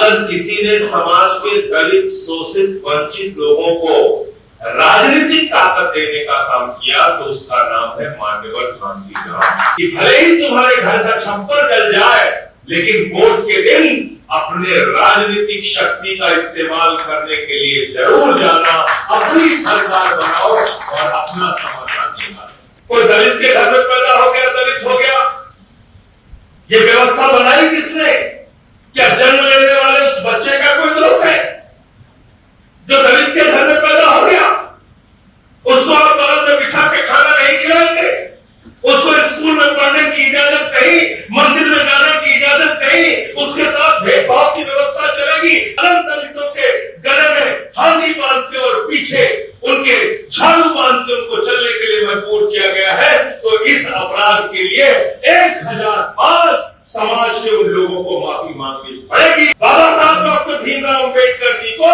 अगर किसी ने समाज के दलित, शोषित, वंचित लोगों को राजनीतिक ताकत देने का काम किया तो उसका नाम है मान्यवर घासीराम। कि भले ही तुम्हारे घर का छप्पर जल जाए, लेकिन वोट के दिन अपने राजनीतिक शक्ति का इस्तेमाल करने के लिए जरूर जाना, अपनी सरकार बनाओ और अपना समाधान निकालो। कोई दलित के घर में पैदा हो गया, दलित हो गया, ये व्यवस्था बनाई किसने? क्या जन्म लेने वाले उस बच्चे का कोई दोष है? जो दलित के घर में पैदा हो गया, उसको आप बगल में बिठा के खाना नहीं खिलाएंगे? उसको स्कूल में पढ़ने की इजाजत नहीं, मंदिर में जाने की इजाजत नहीं, उसके साथ भेदभाव की व्यवस्था चलेगी? अगर दलितों के गले में फांदी बांध के और पीछे उनके झाड़ू बांध के उनको चलने के लिए मजबूर किया गया है, तो इस अपराध के लिए 1000 बार समाज के उन लोगों को माफी मांगनी पड़ेगी। बाबा साहब डॉक्टर भीमराव अंबेडकर जी को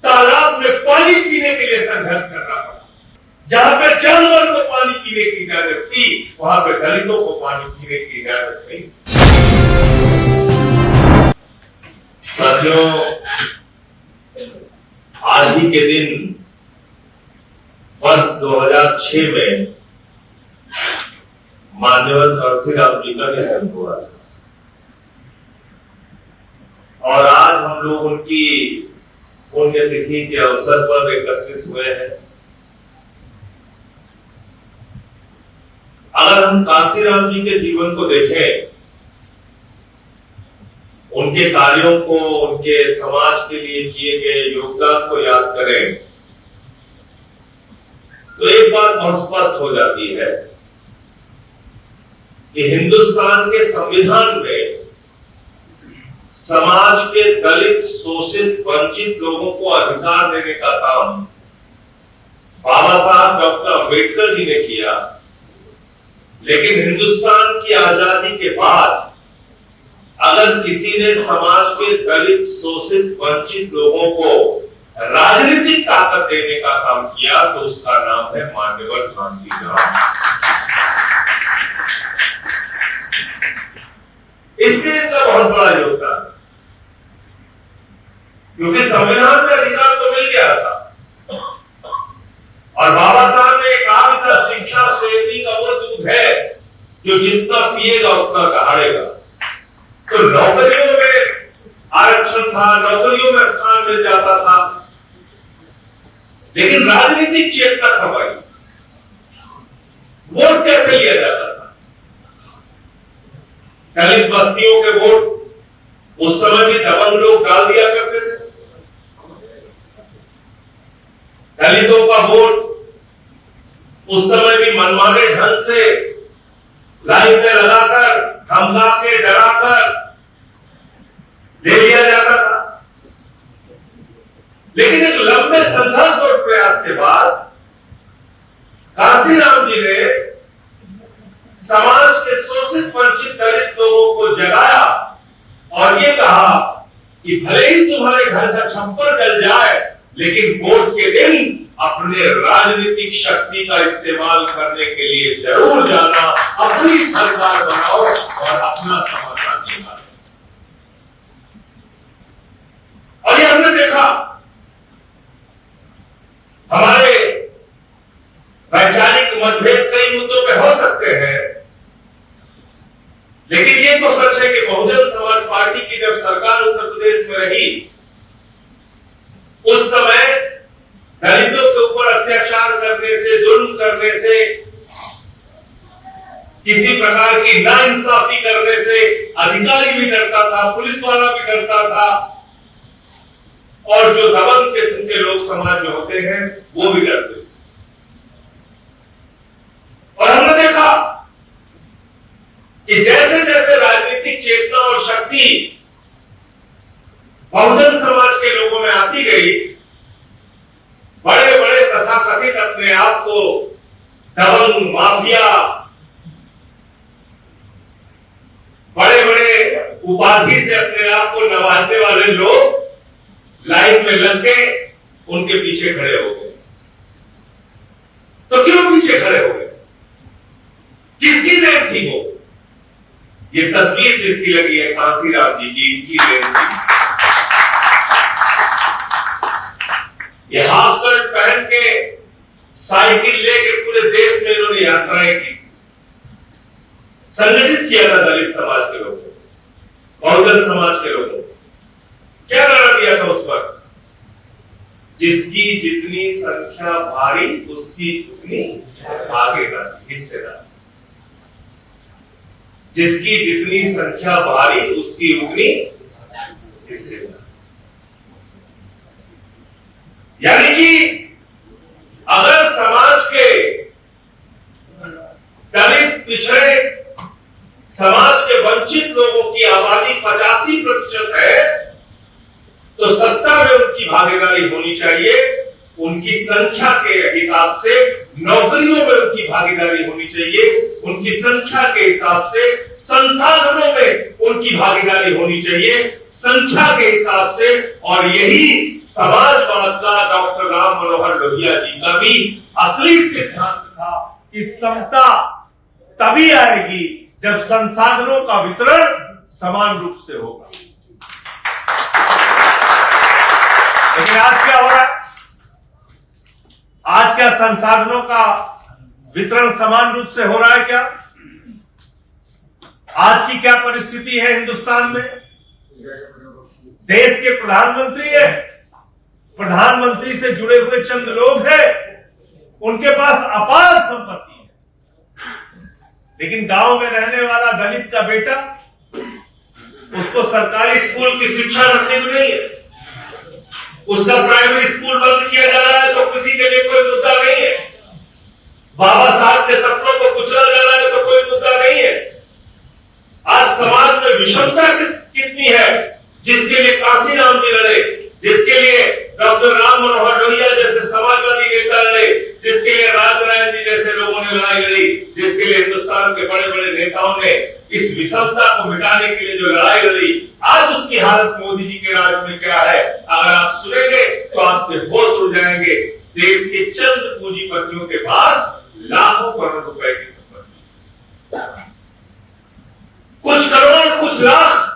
तालाब में पानी पीने के लिए संघर्ष करना पड़ा। जहां पे जानवर को पानी पीने की इजाजत थी, वहां पे दलितों को पानी पीने की इजाजत नहीं। साथियों, आज ही के दिन वर्ष 2006 में मान्यवर घासीराम जी का निधन हुआ था और आज हम लोग उनकी पुण्यतिथि के अवसर पर एकत्रित हुए हैं। अगर हम घासीराम जी के जीवन को देखें, उनके कार्यों को, उनके समाज के लिए किए गए योगदान को याद करें, तो एक बात बहुत स्पष्ट हो जाती है कि हिंदुस्तान के संविधान में समाज के दलित, शोषित, वंचित लोगों को अधिकार देने का काम बाबा साहब डॉक्टर अंबेडकर जी ने किया। लेकिन हिंदुस्तान की आजादी के बाद अगर किसी ने समाज के दलित, शोषित, वंचित लोगों को राजनीतिक ताकत देने का काम किया तो उसका नाम है मान्यवर घासीराम। इसलिए इनका बहुत बड़ा योगदान है, क्योंकि संविधान में अधिकार तो मिल गया था और बाबा साहब ने कहा भी था, शिक्षा शेरनी का वो दूध है जो जितना पिएगा उतना दहाड़ेगा। तो नौकरियों में आरक्षण था, नौकरियों में स्थान मिल जाता था, लेकिन राजनीतिक चेतना थमाई। वोट कैसे लिया जाता था? दलित बस्तियों के वोट उस समय भी दबंग लोग डाल दिया करते थे। दलितों का वोट उस समय भी मनमाने ढंग से लाइन में लगाकर, धमका के, डराकर ले लिया जाता था। लेकिन एक लंबे संघर्ष और प्रयास के बाद घासीराम जी ने समाज के शोषित, वंचित, दलित लोगों को जगाया और ये कहा कि भले ही तुम्हारे घर का छप्पर जल जाए, लेकिन वोट के दिन अपने राजनीतिक शक्ति का इस्तेमाल करने के लिए जरूर जाना, अपनी सरकार बनाओ और अपना समाधान निकालो। और ये हमने देखा, हमारे वैचारिक मतभेद कई मुद्दों पे हो सकते हैं, लेकिन ये तो सच है कि बहुजन समाज पार्टी की जब सरकार उत्तर प्रदेश में रही, उस समय दलितों के ऊपर अत्याचार करने से, जुल्म करने से, किसी प्रकार की नाइंसाफी करने से अधिकारी भी डरता था, पुलिस वाला भी डरता था और जो दबंग किस्म के लोग समाज में होते हैं वो भी डरते। और हमने देखा कि जैसे जैसे राजनीतिक चेतना और शक्ति बहुजन समाज के लोगों में आती गई, बड़े बड़े तथाकथित अपने आप को दबंग, माफिया, बड़े बड़े उपाधि से अपने आप को नवाजने वाले लोग लाइन में लग के उनके पीछे खड़े हो गए। तो क्यों पीछे खड़े हो गए? किसकी देन थी वो? ये तस्वीर जिसकी लगी है घासीराम जी की, इनकी देन थी। ये हाफ शर्ट पहन के साइकिल लेके पूरे देश में इन्होंने यात्राएं की, संगठित किया था दलित समाज के लोगों, बहुजन समाज के लोगों। क्या नारा दिया था उस वक्त? जिसकी जितनी संख्या भारी उसकी उतनी भागीदारी, हिस्सेदारी। जिसकी जितनी संख्या भारी उसकी उतनी हिस्सेदारी। यानी कि अगर समाज के दलित, पिछड़े, समाज के वंचित लोगों की आबादी 85% है, तो सत्ता में उनकी भागीदारी होनी चाहिए। उनकी संख्या के हिसाब से नौकरियों में उनकी भागीदारी होनी चाहिए, उनकी संख्या के हिसाब से संसाधनों में उनकी भागीदारी होनी चाहिए, संख्या के हिसाब से। और यही समाजवाद का डॉक्टर राम मनोहर लोहिया जी का भी असली सिद्धांत था कि समता तभी आएगी जब संसाधनों का वितरण समान रूप से होगा। लेकिन आज क्या हो रहा है? आज क्या संसाधनों का वितरण समान रूप से हो रहा है? क्या आज की क्या परिस्थिति है हिंदुस्तान में? देश के प्रधानमंत्री है, प्रधानमंत्री से जुड़े हुए चंद लोग हैं, उनके पास अपार संपत्ति है, लेकिन गांव में रहने वाला दलित का बेटा, उसको सरकारी स्कूल की शिक्षा नसीब नहीं है, उसका प्राइमरी स्कूल बंद किया जा रहा है तो किसी के लिए कोई मुद्दा नहीं है, बाबा साहब के सपनों को कुचला जा रहा है तो कोई मुद्दा नहीं है। आज समाज में विषमता कितनी है, जिसके लिए काशीराम जी लड़े, जिसके लिए डॉक्टर राम मनोहर लोहिया जैसे समाजवादी नेता लड़े, जिसके लिए राजनारायण जी जैसे लोगों ने लड़ाई लड़ी, जिसके लिए हिंदुस्तान के बड़े बड़े नेताओं ने इस विषमता को मिटाने के लिए जो लड़ाई लड़ी, आज उसकी हालत मोदी जी के राज में क्या है? अगर आप सुनेंगे तो आपके होश उड़ जाएंगे। देश के चंद पूंजीपतियों के पास लाखों करोड़ रुपए की संपत्ति, कुछ करोड़, कुछ लाख,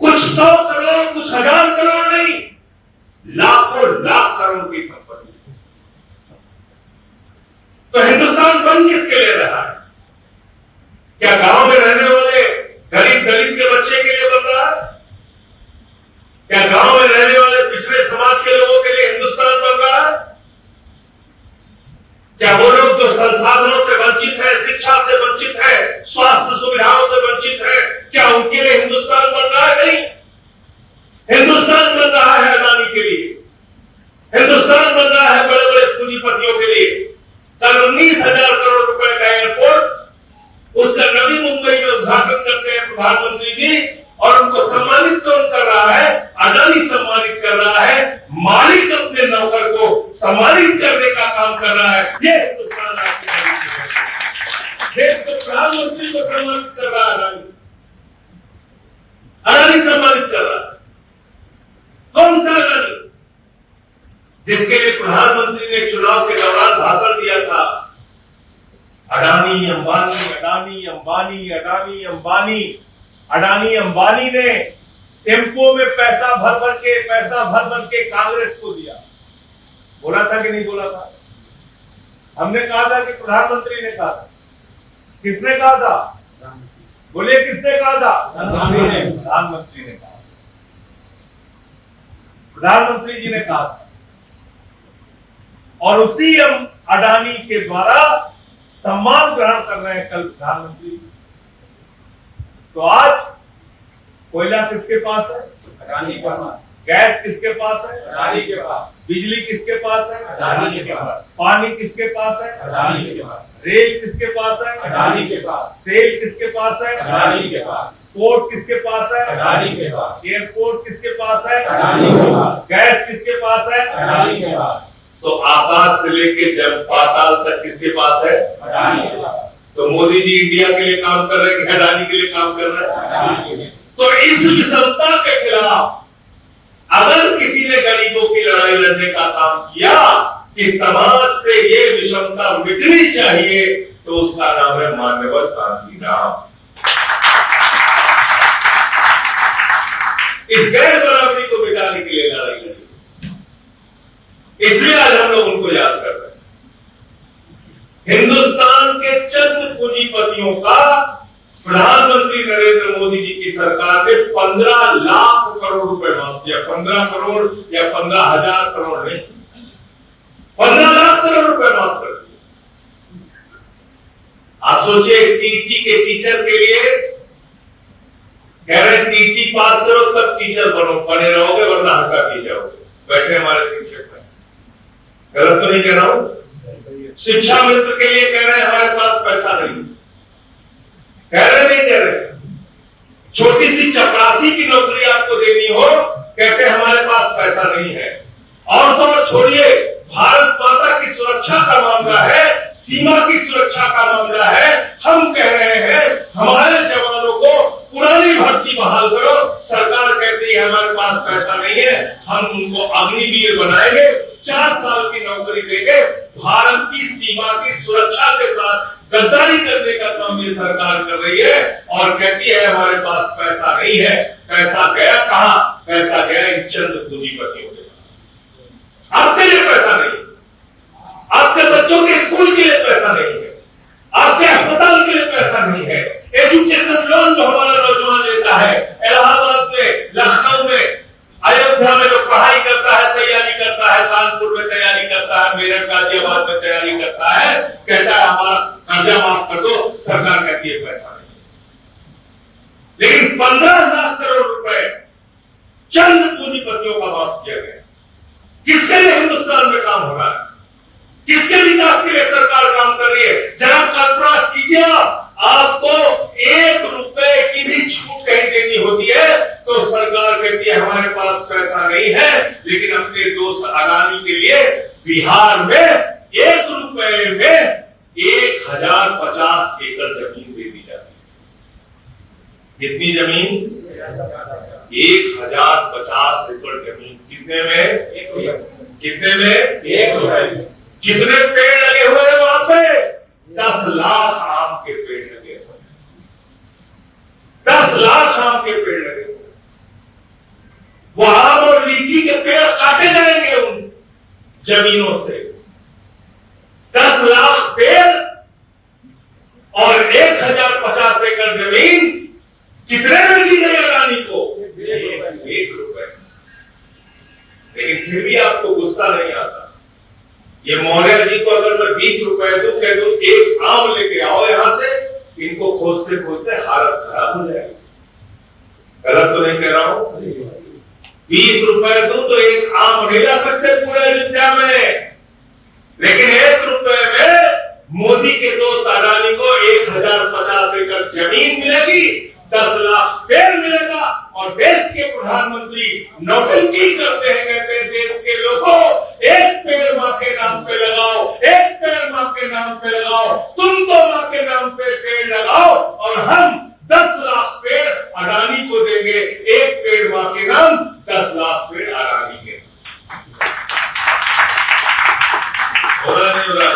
कुछ 100 करोड़, कुछ 1000 करोड़ नहीं, लाखों लाख करोड़ की संपत्ति। तो हिंदुस्तान बन किसके लिए रहा है? क्या गांव में रहने वाले गरीब दलित के बच्चे के लिए बन रहा है? क्या गांव में रहने वाले पिछड़े समाज के लोगों के लिए हिंदुस्तान बन रहा है? क्या वो लोग जो संसाधनों से वंचित है, शिक्षा से वंचित है, स्वास्थ्य सुविधाओं से वंचित है, क्या उनके लिए हिंदुस्तान बन रहा है? नहीं, हिंदुस्तान बन रहा है अडानी के लिए, हिंदुस्तान बन रहा है बड़े बड़े पूंजीपतियों के लिए। कल 19,000 करोड़ रुपए का एयरपोर्ट, उसका नवी मुंबई में उद्घाटन करते हैं प्रधानमंत्री जी, और उनको सम्मानित कौन कर रहा है? अडानी सम्मानित कर रहा है। मालिक अपने नौकर को सम्मानित करने का काम कर रहा है। ये हिंदुस्तान आज देश के प्रधानमंत्री को सम्मानित कर रहा है अडानी, अडानी सम्मानित कर रहा है। कौन सा अडानी? जिसके लिए प्रधानमंत्री ने चुनाव के दौरान भाषण दिया था, अडानी अंबानी, अडानी अंबानी, अडानी अंबानी। अडानी अंबानी ने टेम्पो में पैसा भर के कांग्रेस को दिया। बोला था कि नहीं बोला था? हमने कहा था कि प्रधानमंत्री ने कहा था? किसने कहा था? बोलिए, किसने कहा था? प्रधानमंत्री ने कहा। प्रधानमंत्री जी ने कहा था, और उसी अडानी के द्वारा सम्मान ग्रहण कर रहे हैं कल प्रधानमंत्री। तो आज कोयला किसके पास है? अडानी के पास। गैस किसके पास है? अडानी के पास। बिजली किसके पास है? अडानी के पास। पानी किसके पास है? अडानी के पास। रेल किसके पास है? अडानी के पास। सेल किसके पास है? अडानी के पास। पोर्ट किसके पास है? अडानी के पास। एयरपोर्ट किसके पास है? अडानी के पास। गैस किसके पास है? अडानी के पास। तो आकाश से लेके जब पाताल तक किसके पास है? अडानी के पास। तो मोदी जी इंडिया के लिए काम कर रहे हैं कि अडानी के लिए काम कर रहे हैं? तो इस विषमता के खिलाफ अगर किसी ने गरीबों की लड़ाई लड़ने का काम किया कि समाज से ये विषमता मिटनी चाहिए, तो उसका नाम है मान्यवर काशीराम। इस गैर बराबरी को मिटाने के लिए लड़ाई लड़ी। प्रधानमंत्री नरेंद्र मोदी जी की सरकार ने 15 लाख करोड़ रुपए माफ किया। 15 करोड़ या 15,000 करोड़ नहीं, 15 लाख करोड़ रुपए माफ कर दिए। आप सोचिए, टीटी के टीचर के लिए कह रहे हैं टीटी पास करो तब टीचर बने रहोगे, वरना हटा दिए जाओगे। बैठे हमारे शिक्षक हैं, गलत तो नहीं कह रहा हूं। शिक्षा मित्र के लिए कह रहे हैं हमारे पास पैसा नहीं, कह रहे नहीं कह रहे। छोटी सी चपरासी की नौकरी आपको देनी हो, कहते हैं हमारे पास पैसा नहीं है। और तो छोड़िए, भारत माता की सुरक्षा का मामला है, सीमा की सुरक्षा का मामला है, हम कह रहे हैं हमारे जवानों को पुरानी भर्ती बहाल करो। सरकार कहती है हमारे पास पैसा नहीं है, हम उनको अग्निवीर बनाएंगे, 4 साल की नौकरी देंगे। भारत की सीमा की सुरक्षा के साथ गद्दारी करने का काम ये सरकार कर रही है और कहती है हमारे पास पैसा नहीं है। पैसा गया कहां? पैसा गया इन चंद पूंजीपतियों के पास। आपके लिए पैसा नहीं है, आपके बच्चों के स्कूल के लिए पैसा नहीं है, आपके अस्पताल के लिए पैसा नहीं है। एजुकेशन लोन जो हमारा नौजवान लेता है, इलाहाबाद में, लखनऊ में, अयोध्या में जो पढ़ाई करता है, तैयारी करता है, कानपुर में तैयारी करता है, मेरठ गाजियाबाद में तैयारी करता है, कहता है हमारा कर्जा माफ कर दो। सरकार कहती है पैसा नहीं। लेकिन 15 लाख करोड़ रुपए चंद पूंजीपतियों का माफ किया गया। किसके लिए हिंदुस्तान में काम हो रहा है? किसके विकास के लिए सरकार काम कर रही है? जरा कल्पना कीजिए, आपको 1 रुपए की भी छूट कहीं देनी होती है तो सरकार कहती है हमारे पास पैसा नहीं है। लेकिन अपने दोस्त अडानी के लिए बिहार में 1 रुपए में 1050 एकड़ जमीन दे दी जाती है। कितनी जमीन? 1050 एकड़ जमीन। कितने में? कितने में? 1 रुपए। कितने पेड़ लगे हुए हैं वहां पे? 10 लाख आम के पेड़ लगे हुए, 10 लाख आम के पेड़ लगे हुए। वो आम और लीची के पेड़ काटे जाएंगे उन जमीनों से। 10 लाख पेड़ और 1050 एकड़ जमीन कितने में दी गई अडानी को? 1 रुपए। लेकिन फिर भी आपको गुस्सा नहीं आता। ये मौर्य जी को अगर मैं 20 रुपए दूं, कह दूं एक आम लेके आओ यहां से, इनको खोजते खोजते हालत खराब हो जाएगी। गलत तो नहीं कह रहा हूं? 20 रुपए दूं तो एक आम नहीं ला सकते पूरे अयोध्या में। लेकिन 1 रुपए में मोदी के दोस्त अडानी को 1050 एकड़ जमीन मिलेगी, 10 लाख पेड़ मिलेगा। और देश के प्रधानमंत्री नौटंकी करते हैं, कहते हैं देश के लोगों, एक पेड़ मां के नाम पे लगाओ, एक पेड़ मां के नाम पे लगाओ, तुम तो मां के नाम पे पेड़ लगाओ और हम 10 लाख पेड़ अडानी को देंगे। एक पेड़ मां के नाम, 10 लाख पेड़ अडानी के। हो रहा नहीं हो रहा?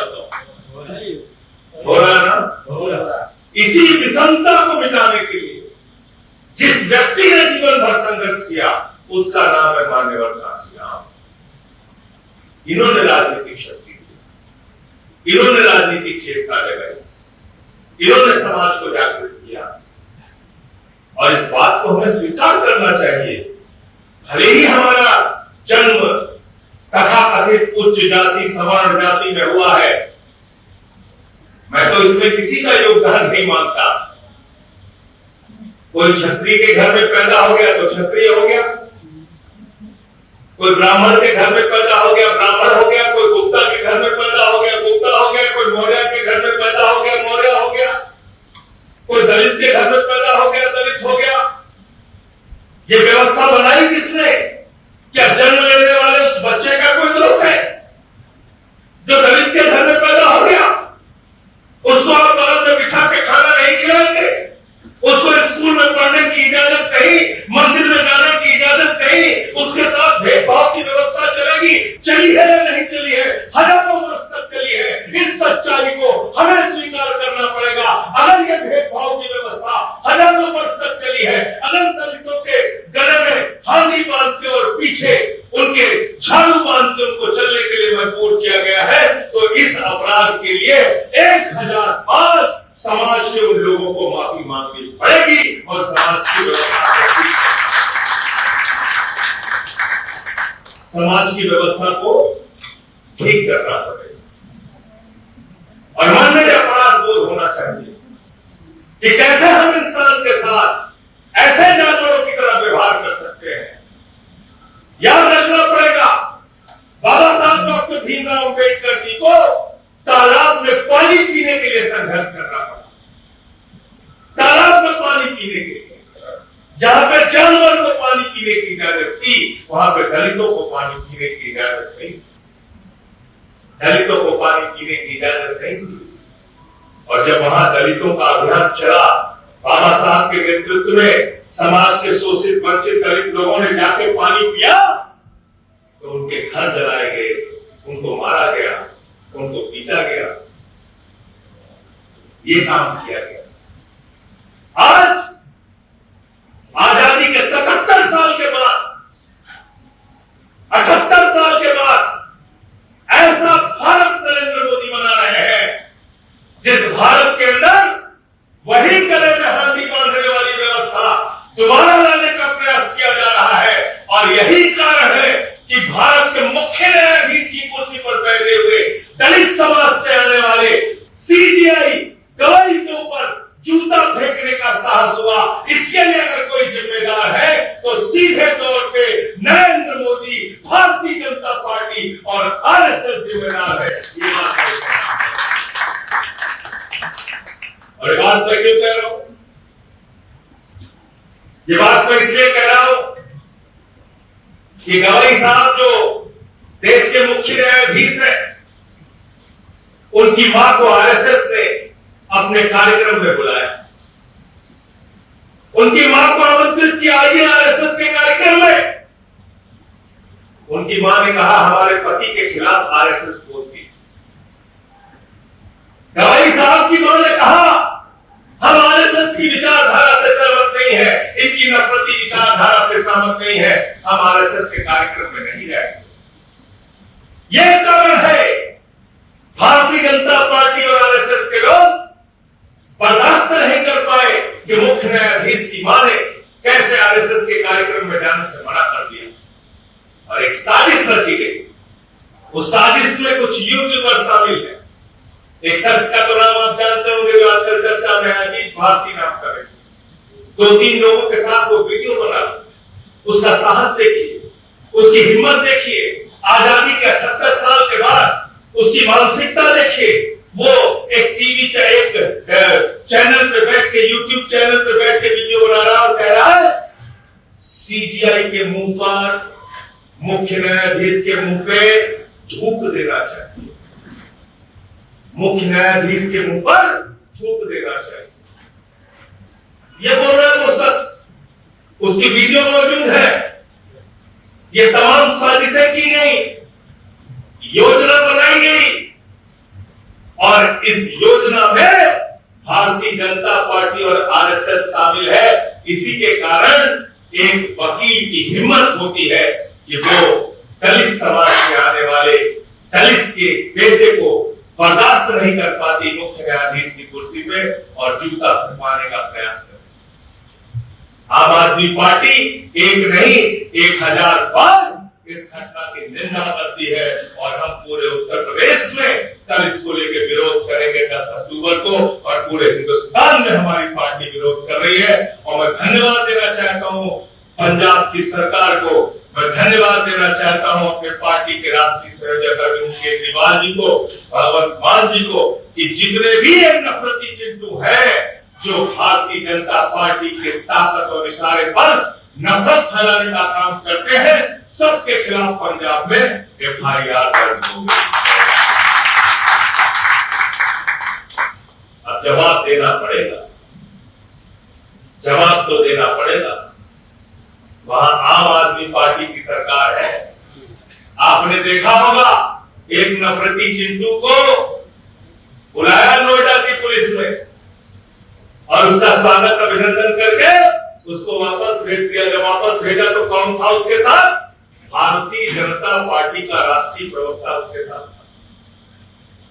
हो रहा ना? हो रहा। इसी विषमता को मिटाने के लिए जिस व्यक्ति ने जीवन भर संघर्ष किया, उसका नाम है मान्यवर कांशीराम। इन्होंने राजनीतिक शक्ति दी, इन्होंने राजनीतिक चेतना जगाई, इन्होंने समाज को जागृत किया। और इस बात को हमें स्वीकार करना चाहिए। भले ही हमारा जन्म तथाकथित उच्च जाति सवर्ण जाति में हुआ है, मैं तो इसमें किसी का योगदान नहीं मानता। कोई क्षत्रिय के घर में पैदा हो गया तो क्षत्रिय हो गया, कोई ब्राह्मण के घर में पैदा हो गया ब्राह्मण हो गया, कोई गुप्ता के घर में पैदा हो गया गुप्ता हो गया, कोई मौर्य के घर में पैदा हो गया मौर्य हो गया, कोई दलित के घर में पैदा हो गया दलित हो गया। ये व्यवस्था बनाई किसने? क्या जन्म लेने वाले उस बच्चे का कोई दोष है जो दलित के घर में पैदा हो गया? उसको आप बगल में बिठा के खाना नहीं खिलाएंगे, उसको स्कूल में पढ़ने की इजाजत नहीं, मंदिर में जाने की इजाजत नहीं, उसके साथ भेदभाव की व्यवस्था चलेगी? चली है या नहीं चली है? हजारों वर्ष तक चली है। इस सच्चाई को हमें स्वीकार करना पड़ेगा। अगर ये भेदभाव की व्यवस्था हजारों वर्ष तक चली है, अगर दलितों के गले में हांडी बांध के और पीछे उनके झाड़ू बांध के उनको चलने के लिए मजबूर किया गया है, तो इस अपराध के लिए 1000 बार समाज के उन लोगों को माफी मांगनी पड़ेगी और समाज की व्यवस्था को ठीक करना पड़ेगा। और मन में अपराध बोध होना चाहिए कि कैसे हम इंसान के साथ ऐसे जानवरों की तरह व्यवहार कर सकते हैं। याद रखना पड़ेगा, बाबा साहब डॉक्टर भीमराव अंबेडकर जी को तालाब में पानी पीने के लिए संघर्ष करना पड़ा। तालाब में पानी पीने के लिए, जहां पे जानवर को पानी पीने की इजाजत थी, वहां पे दलितों को पानी पीने की इजाजत नहीं थी। दलितों को पानी पीने की इजाजत नहीं थी। और जब वहां दलितों का अभियान चला, बाबा साहब के नेतृत्व में समाज के शोषित वंचित दलित लोगों ने जाके पानी पिया, तो उनके घर जलाए गए, उनको मारा गया, उनको पीटा गया, ये काम किया गया। आज आजादी के 77 साल के बाद, 78 साल के बाद ऐसा भारत नरेंद्र मोदी बना रहे हैं जिस भारत के अंदर वही गले में हल्दी बांधने वाली व्यवस्था दोबारा लाने का प्रयास किया जा रहा है। और यही कारण है कि भारत के मुख्य न्यायाधीश की कुर्सी पर बैठे हुए दलित समाज से आने वाले सीजीआई गवाही के ऊपर जूता फेंकने का साहस हुआ। इसके लिए अगर कोई जिम्मेदार है तो सीधे तौर पे नरेंद्र मोदी, भारतीय जनता पार्टी और आरएसएस जिम्मेदार है। ये बात है। और ये बात मैं क्यों कह रहा हूं? ये बात मैं इसलिए कह रहा हूं कि गवाही साहब जो देश के मुख्य न्यायाधीश हैं, उनकी मां को आरएसएस ने अपने कार्यक्रम में बुलाया। उनकी मां को आमंत्रित किया, आइए आरएसएस के कार्यक्रम में। उनकी मां ने कहा हमारे पति के खिलाफ आरएसएस बोलती थी। गवाही साहब की मां ने कहा हम आरएसएस की विचारधारा से सहमत नहीं है, इनकी नफरती विचारधारा से सहमत नहीं है, हम आरएसएस के कार्यक्रम में नहीं जाएंगे। यह कारण है भारतीय जनता पार्टी और आरएसएस के लोग बर्दाश्त नहीं कर पाए कि मुख्य न्यायाधीश की मां ने कैसे आरएसएस के कार्यक्रम में जाने से मना कर दिया और एक साजिश रची गई। उस साजिश में कुछ यूट्यूबर शामिल है। एक शख्स का तो नाम आप जानते होंगे जो आजकल चर्चा में अजीत भारती नाम का व्यक्ति। 2-3 लोगों के साथ वो वीडियो बना, उसका साहस देखिए, उसकी हिम्मत देखिए, आजादी के 78 साल के बाद उसकी मानसिकता देखिए। वो एक टीवी एक चैनल पे बैठ के, यूट्यूब चैनल पे बैठ के वीडियो बना रहा और कह रहा है सीजीआई के मुंह पर, मुख्य न्यायाधीश के मुंह पे थूक देना चाहिए। मुख्य न्यायाधीश के मुंह पर थूक देना चाहिए। ये बोल रहा है वो शख्स, उसकी वीडियो मौजूद है। ये तमाम साजिशें की गई, योजना बनाई गई और इस योजना में भारतीय जनता पार्टी और आरएसएस शामिल है। इसी के कारण एक वकील की हिम्मत होती है कि वो दलित समाज से आने वाले दलित के बेटे को बर्दाश्त नहीं कर पाती मुख्य न्यायाधीश की कुर्सी पे और जूता फुकवाने का प्रयास करती। आम आदमी पार्टी एक नहीं 1000 बार इस घटना की निंदा करती है और हम पूरे उत्तर प्रदेश में कल इसको लेकर विरोध करेंगे 10 अक्टूबर को और पूरे हिंदुस्तान में हमारी पार्टी विरोध कर रही है। और मैं धन्यवाद देना चाहता हूं पंजाब की सरकार को, मैं धन्यवाद देना चाहता हूं अपने पार्टी के राष्ट्रीय संयोजक अरविंद केजरीवाल जी को, भगवंत मान जी को, कि जितने भी ये नफरती चिंटू हैं जो भारतीय जनता पार्टी के ताकत और इशारे पर नफरत फैलाने का काम करते हैं, सबके खिलाफ पंजाब में एफआईआर दर्ज होगी। अब जवाब देना पड़ेगा, जवाब तो देना पड़ेगा। वहां आम आदमी पार्टी की सरकार है। आपने देखा होगा एक नफरती चिंटू को बुलाया नोएडा की पुलिस ने और उसका स्वागत अभिनंदन करके उसको वापस भेज दिया। जब वापस भेजा तो कौन था उसके साथ? भारतीय जनता पार्टी का राष्ट्रीय प्रवक्ता उसके साथ था।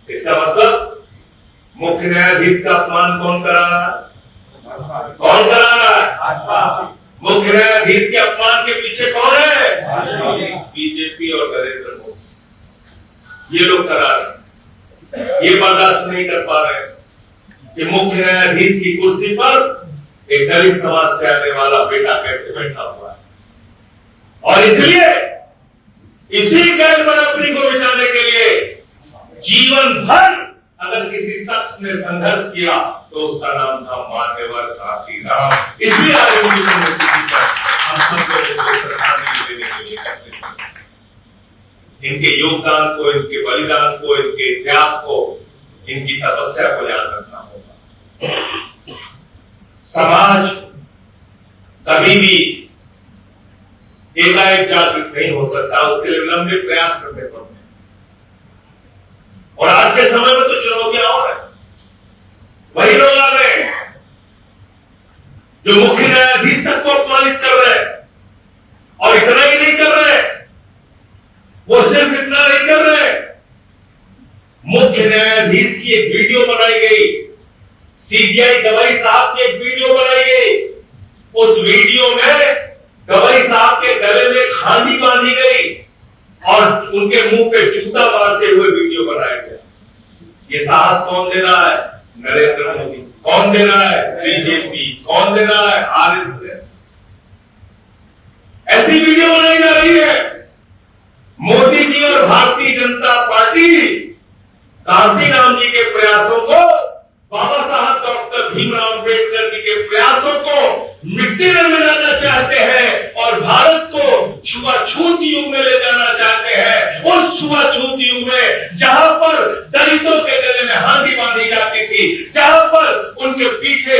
इसका मतलब मुख्य न्यायाधीश का अपमान कौन करा रहा है? कौन करा रहा है? मुख्य न्यायाधीश के अपमान के पीछे कौन है? बीजेपी और नरेंद्र मोदी। ये लोग करा रहे, ये बर्दाश्त नहीं कर पा रहे कि मुख्य न्यायाधीश की कुर्सी पर एक दलित समाज से आने वाला बेटा कैसे बैठा हुआ है। और इसलिए इसी गैर बराबरी को मिटाने के लिए जीवन भर अगर किसी शख्स ने संघर्ष किया तो उसका नाम था मान्यवर घासीराम। इसलिए आज उनकी पुण्यतिथि पर हम सब लोगों को श्रद्धांजलि देने के लिए एकत्रित हैं। इनके योगदान को, इनके बलिदान को, इनके त्याग को, इनकी तपस्या को याद रखना होगा। समाज कभी भी एकाएक जागृत नहीं हो सकता, उसके लिए लंबे प्रयास करने पड़ते हैं। और आज के समय में तो चुनौतियां और है। वही लोग आ गए जो मुख्य न्यायाधीश तक को अपमानित कर रहे हैं, और इतना ही नहीं कर रहे, वो सिर्फ इतना नहीं कर रहे, मुख्य न्यायाधीश की एक वीडियो बनाई गई, सीबीआई गवाई साहब की एक वीडियो बनाई गई। उस वीडियो में गवाई साहब के गले में खांडी बांधी गई और उनके मुंह पे जूता मारते हुए वीडियो बनाया गया। ये साहस कौन दे रहा है? नरेंद्र मोदी। कौन दे रहा है? बीजेपी। कौन दे रहा है? आरएसएस। ऐसी वीडियो बनाई जा रही है। मोदी जी और भारतीय जनता पार्टी घासीराम जी के प्रयासों को, बाबा साहब डॉक्टर भीमराव अंबेडकर जी के प्रयासों को मिट्टी में मिलाना चाहते हैं और भारत को छुआछूत युग में ले जाना चाहते हैं। उस छुआछूत युग में जहां पर दलितों के गले में हांडी बांधी जाती थी, जहां पर उनके पीछे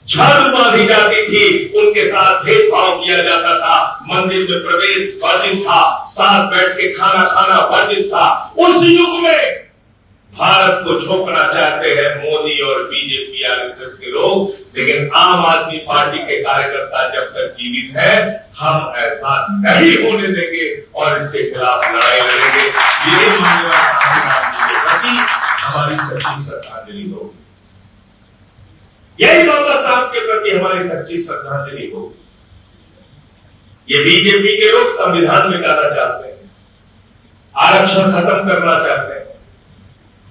झाड़ू बांधी जाती थी, उनके साथ भेदभाव किया जाता था, मंदिर में प्रवेश वर्जित था, साथ बैठ के खाना खाना वर्जित था, उस युग में भारत को झोंकना चाहते हैं मोदी और बीजेपी आरएसएस के लोग। लेकिन आम आदमी पार्टी के कार्यकर्ता जब तक जीवित हैं, हम ऐसा नहीं होने देंगे और इसके खिलाफ लड़ाई लड़ेंगे। यही माननीय घासीराम जी के प्रति हमारी सच्ची श्रद्धांजलि होगी, यही बाबा साहब के प्रति हमारी सच्ची श्रद्धांजलि होगी। ये बीजेपी के लोग संविधान मिटाना चाहते हैं, आरक्षण खत्म करना चाहते हैं,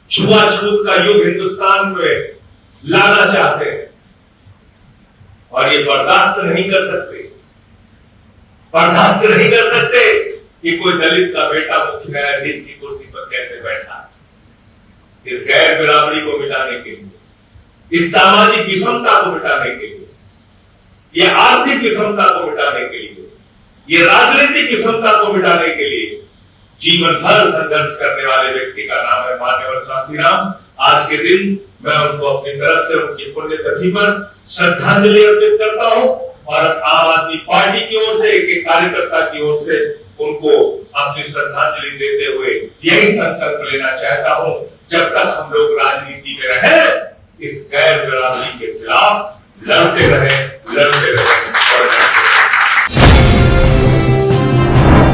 छुआछूत का युग हिंदुस्तान में लाना चाहते हैं, और ये बर्दाश्त नहीं कर सकते, बर्दाश्त नहीं कर सकते कि कोई दलित का बेटा मुख्य न्यायाधीश की कुर्सी पर कैसे बैठा है। इस गैर बराबरी को मिटाने के लिए, इस सामाजिक विषमता को मिटाने के लिए, ये आर्थिक विषमता को मिटाने के लिए, ये राजनीतिक विषमता को मिटाने के लिए जीवन भर संघर्ष करने वाले व्यक्ति का नाम है मान्यवर घासीराम। आज के दिन मैं उनको अपनी तरफ से उनकी पुण्यतिथि पर श्रद्धांजलि अर्पित करता हूं और आम आदमी पार्टी की ओर से, एक एक कार्यकर्ता की ओर से उनको अपनी श्रद्धांजलि देते हुए यही संकल्प लेना चाहता हूं, जब तक हम लोग राजनीति में रहे, इस गैर बराबरी के खिलाफ लड़ते रहे।